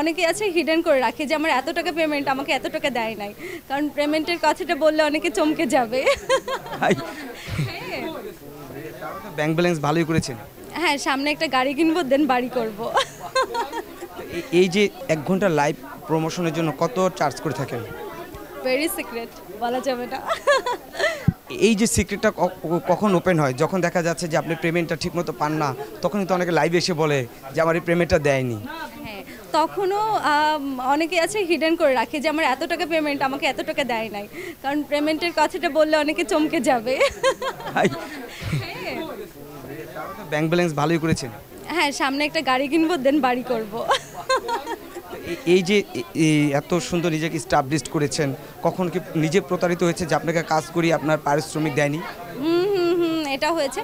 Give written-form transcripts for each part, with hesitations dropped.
অনেকে আছে হিডেন করে রাখে যে আমার এত টাকা পেমেন্ট, আমাকে এত টাকা দেয় নাই, কারণ পেমেন্টের কথাটা বললে অনেকে চমকে যাবে। ব্যাংক ব্যালেন্স ভালোই করেছেন। হ্যাঁ, সামনে একটা গাড়ি কিনবো, দেন বাড়ি করব। এই যে 1 ঘন্টা লাইভ প্রমোশনের জন্য কত চার্জ করে থাকেন? ভেরি সিক্রেট, বলা যাবে না। এই যে সিক্রেটটা কখন ওপেন হয়? যখন দেখা যাচ্ছে যে আপনি পেমেন্টটা ঠিকমতো পান না, তখন কিন্তু অনেকে লাইভে এসে বলে যে আমার এই পেমেন্টটা দেয়নি। হ্যাঁ, তখনও অনেকে আছে হিডেন করে রাখে যে আমার এত টাকা পেমেন্ট, আমাকে এত টাকা দেয় নাই, কারণ পেমেন্টের কথাটা বললে অনেকে চমকে যাবে। ব্যাংক ব্যালেন্স ভালোই করেছেন। হ্যাঁ, সামনে একটা গাড়ি কিনবো, দেন বাড়ি করব। এই যে এত সুন্দর নিজেকে স্টাবলিশড করেছেন, কখন কি নিজে প্রতারিত হয়েছে যে আপনাকে কাজ করি আপনার পারিশ্রমিক দেয়নি? এটা হয়েছে।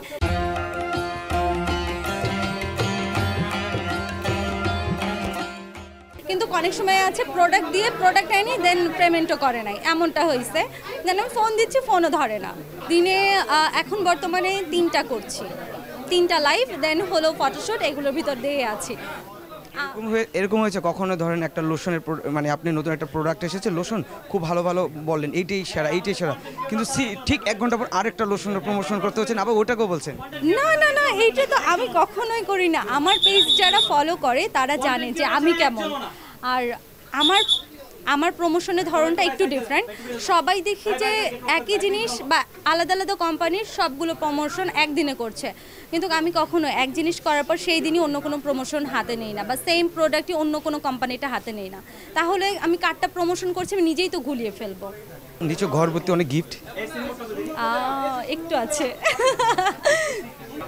কিন্তু অনেক সময় আছে প্রোডাক্ট দিয়ে প্রোডাক্ট আনি, দেন পেমেন্টও করে নাই, এমনটা হয়েছে। দেন আমি ফোন দিচ্ছি, ফোনও ধরে না। দিনে এখন বর্তমানে 3টা করছি, 3টা লাইভ, দেন হলো ফটোশ্যুট, এগুলোর ভিতর দিয়ে আছি। এরকম হয়েছে কখনো ধরেন একটা লোশনের মানে আপনি নতুন একটা প্রোডাক্ট এসেছে, লোশন খুব ভালো ভালো বললেন এইটাই সেরা এইটাই সেরা, কিন্তু ঠিক 1 ঘন্টা পর আরেকটা লোশনের প্রমোশন করতে হচ্ছে, আবার ওটাকেও বলছেন? না না না, এইটা তো আমি কখনোই করি না। আমার পেজ যারা ফলো করে তারা জানে যে আমি কেমন, আর আমার প্রমোশনের ধরনটা একটু ডিফারেন্ট। সবাই দেখি যে একই জিনিস বা আলাদা আলাদা কোম্পানির সবগুলো প্রমোশন একদিনে করছে, কিন্তু আমি কখনো এক জিনিস করার পর সেই দিনই অন্য কোনো প্রমোশন হাতে নেই না, বা সেম প্রোডাক্টই অন্য কোনো কোম্পানিটা হাতে নেই না। তাহলে আমি কার্ডটা প্রমোশন করছি, আমি নিজেই তো গুলিয়ে ফেলবো। নিচে ঘর ভর্তি অনেক গিফট একটু আছে।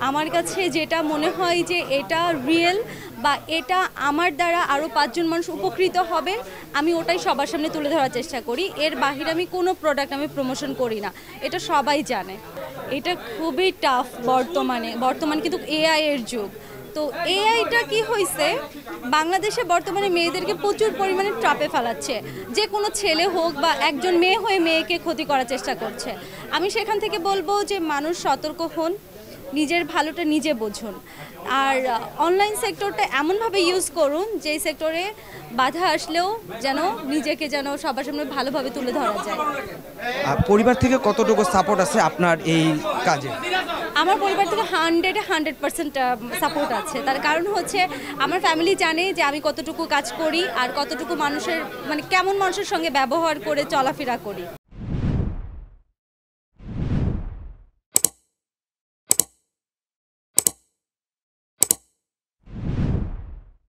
আমার কাছে যেটা মনে হয় যে এটা রিয়েল, বা এটা আমার দ্বারা আরও 5 জন মানুষ উপকৃত হবে, আমি ওটাই সবার সামনে তুলে ধরার চেষ্টা করি। এর বাহিরে আমি কোনো প্রোডাক্ট আমি প্রমোশন করি না, এটা সবাই জানে। এটা খুবই টাফ বর্তমানে কিন্তু এআই এর যুগ। তো এআইটা কি হয়েছে, বাংলাদেশে বর্তমানে মেয়েদেরকে প্রচুর পরিমাণে ট্রাপে ফেলাচ্ছে। যে কোনো ছেলে হোক বা একজন মেয়ে হয়ে মেয়েকে ক্ষতি করার চেষ্টা করছে। আমি সেখান থেকে বলবো যে মানুষ সতর্ক হন, নিজের ভালোটা নিজে বুঝুন, আর অনলাইন সেক্টরটা এমনভাবে ইউজ করুন যেই সেক্টরে বাধা আসলেও নিজেকে সবার সামনে ভালোভাবে তুলে ধরা যায়। পরিবার থেকে কতটুকু সাপোর্ট আছে আপনার এই কাজে? আমার পরিবার থেকে 100% সাপোর্ট আছে। তার কারণ হচ্ছে আমার ফ্যামিলি জানে যে আমি কতটুকু কাজ করি আর কতটুকু মানুষের কেমন মানুষের সঙ্গে ব্যবহার করে চলাফেরা করি।